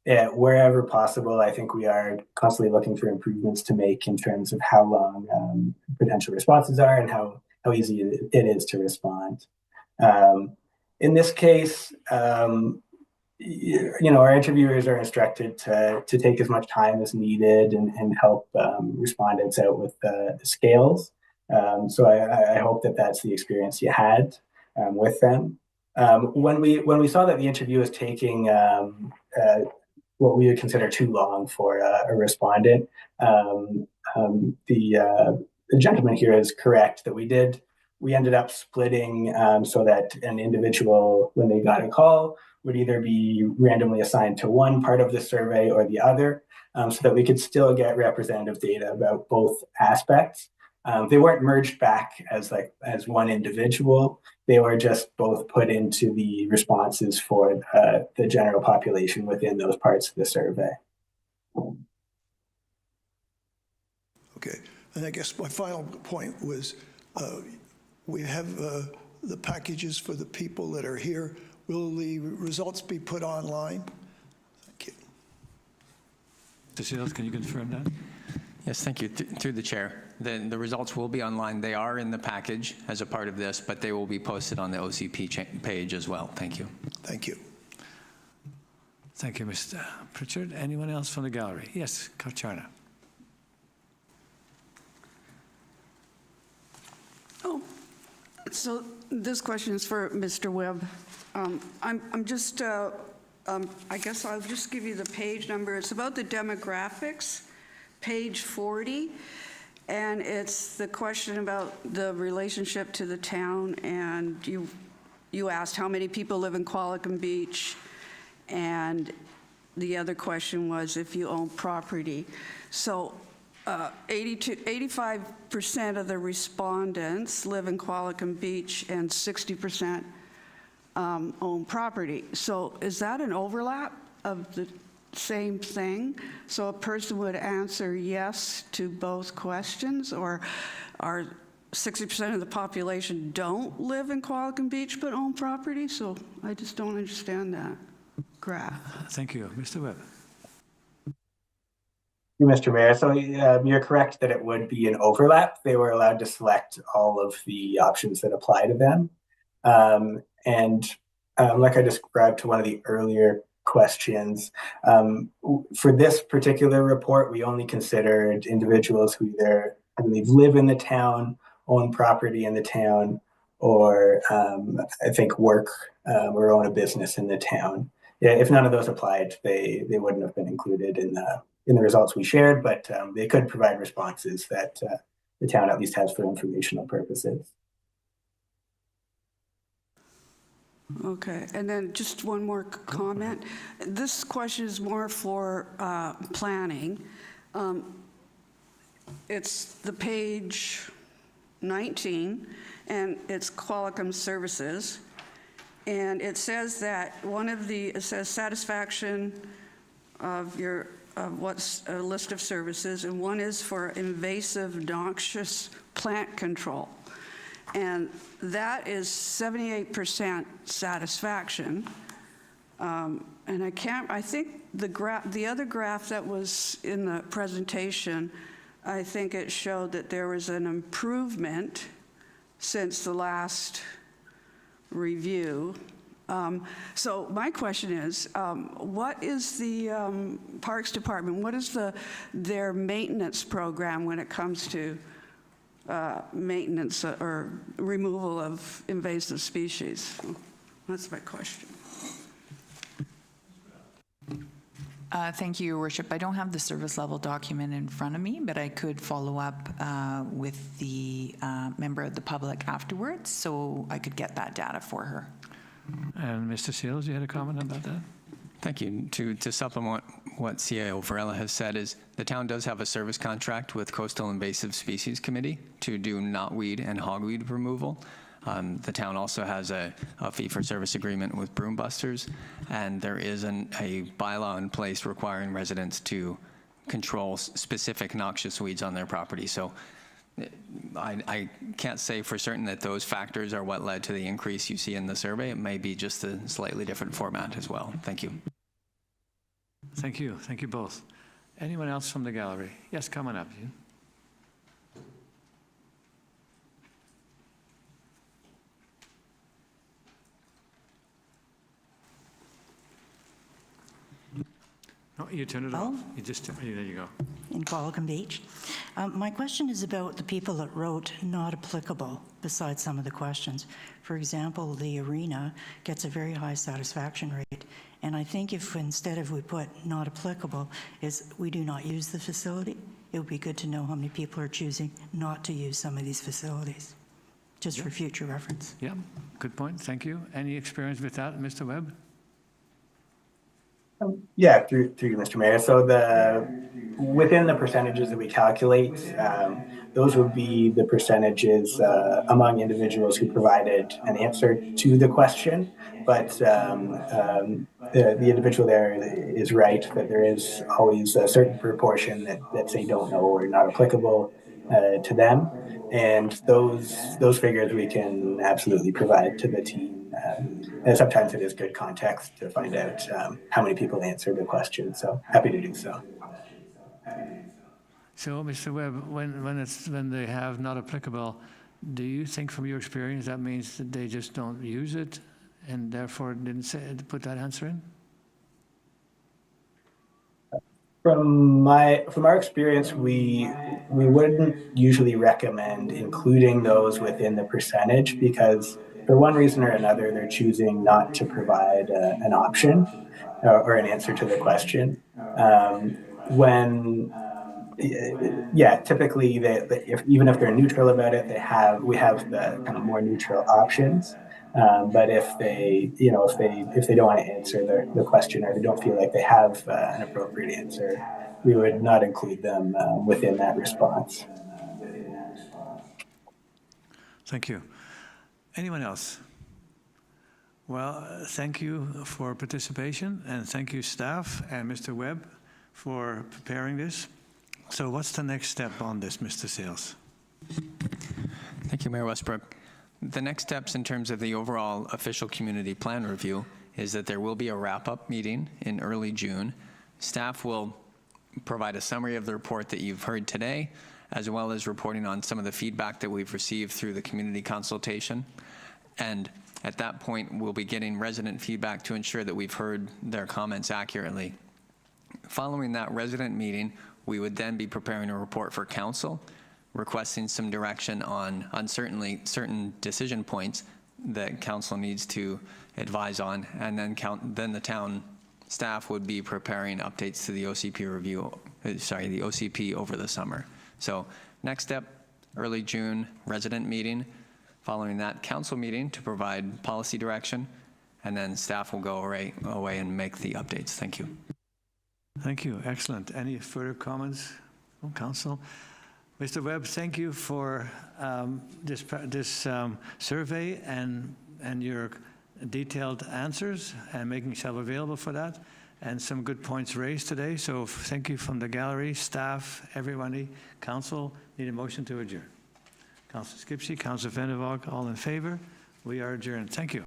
Yeah, wherever possible, I think we are constantly looking for improvements to make in terms of how long potential responses are and how easy it is to respond. In this case, our interviewers are instructed to take as much time as needed and help respondents out with the scales. So I hope that that's the experience you had with them. When we saw that the interview was taking what we would consider too long for a respondent, the gentleman here is correct that we ended up splitting so that an individual, when they got a call, would either be randomly assigned to one part of the survey or the other, so that we could still get representative data about both aspects. They weren't merged back as one individual. They were just both put into the responses for the general population within those parts of the survey. Okay, and I guess my final point was we have the packages for the people that are here. Will the results be put online? Thank you. Mr. Seals, can you confirm that? Yes, thank you. Through the chair. The results will be online. They are in the package as a part of this, but they will be posted on the OCP page as well. Thank you. Thank you. Thank you, Mr. Pritchard. Anyone else from the gallery? Yes, Karcharna. Oh, so this question is for Mr. Webb. I'm just, I guess I'll just give you the page number. It's about the demographics, page 40. And it's the question about the relationship to the town. And you asked how many people live in Qualicum Beach. And the other question was if you own property. So 85% of the respondents live in Qualicum Beach and 60% own property. So is that an overlap of the same thing? So a person would answer yes to both questions, or are 60% of the population don't live in Qualicum Beach but own property? So I just don't understand that graph. Thank you. Mr. Webb. Mr. Mayor, so you're correct that it would be an overlap. They were allowed to select all of the options that apply to them. Like I described to one of the earlier questions, for this particular report, we only considered individuals who either, I believe, live in the town, own property in the town, or I think work or own a business in the town. Yeah, if none of those applied, they wouldn't have been included in the results we shared, but they could provide responses that the town at least has for informational purposes. Okay, and then just one more comment. This question is more for planning. It's the page 19, and it's Qualicum Services. And it says that it says satisfaction of what's a list of services, and one is for invasive noxious plant control. And that is 78% satisfaction. And I think the other graph that was in the presentation, I think it showed that there was an improvement since the last review. So my question is, what is the Parks Department, what is their maintenance program when it comes to maintenance or removal of invasive species? That's my question. Thank you, Your Worship. I don't have the service level document in front of me, but I could follow up with the member of the public afterwards, so I could get that data for her. And Mr. Seals, you had a comment about that? Thank you. To supplement what CIO Varela has said, is the town does have a service contract with Coastal Invasive Species Committee to do knotweed and hogweed removal. The town also has a fee-for-service agreement with Broom Busters, and there is a bylaw in place requiring residents to control specific noxious weeds on their property. So I can't say for certain that those factors are what led to the increase you see in the survey. It may be just a slightly different format as well. Thank you. Thank you. Thank you both. Anyone else from the gallery? Yes, come on up. No, you turn it off. You just, there you go. In Qualicum Beach. My question is about the people that wrote not applicable besides some of the questions. For example, the arena gets a very high satisfaction rate. And I think if instead of we put not applicable is we do not use the facility, it would be good to know how many people are choosing not to use some of these facilities, just for future reference. Yeah, good point. Thank you. Any experience with that, Mr. Webb? Yeah, through you, Mr. Mayor. So within the percentages that we calculate, those would be the percentages among individuals who provided an answer to the question. But the individual there is right that there is always a certain proportion that say don't know or not applicable to them. And those figures we can absolutely provide to the team. And sometimes it is good context to find out how many people answered the question. So happy to do so. So, Mr. Webb, when they have not applicable, do you think from your experience that means that they just don't use it and therefore didn't put that answer in? From our experience, we wouldn't usually recommend including those within the percentage because for one reason or another, they're choosing not to provide an option or an answer to the question. Typically, even if they're neutral about it, we have the kind of more neutral options. But if they don't want to answer the question or they don't feel like they have an appropriate answer, we would not include them within that response. Thank you. Anyone else? Well, thank you for participation, and thank you, staff and Mr. Webb, for preparing this. So what's the next step on this, Mr. Sales? Thank you, Mayor Westbrook. The next steps in terms of the overall official community plan review is that there will be a wrap-up meeting in early June. Staff will provide a summary of the report that you've heard today, as well as reporting on some of the feedback that we've received through the community consultation. And at that point, we'll be getting resident feedback to ensure that we've heard their comments accurately. Following that resident meeting, we would then be preparing a report for council, requesting some direction on certain decision points that council needs to advise on, and then the town staff would be preparing updates to the OCP review, the OCP over the summer. So next step, early June, resident meeting. Following that, council meeting to provide policy direction, and then staff will go away and make the updates. Thank you. Thank you. Excellent. Any further comments from council? Mr. Webb, thank you for this survey and your detailed answers and making yourself available for that, and some good points raised today. So thank you from the gallery, staff, everybody, council. Need a motion to adjourn. Councillor Skipsey, Councillor Vendevoort, all in favor? We are adjourned. Thank you.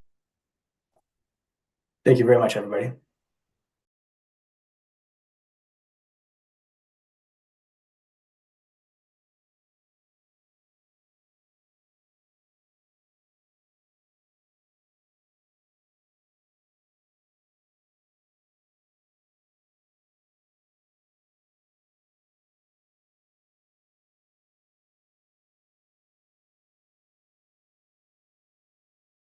Thank you very much, everybody.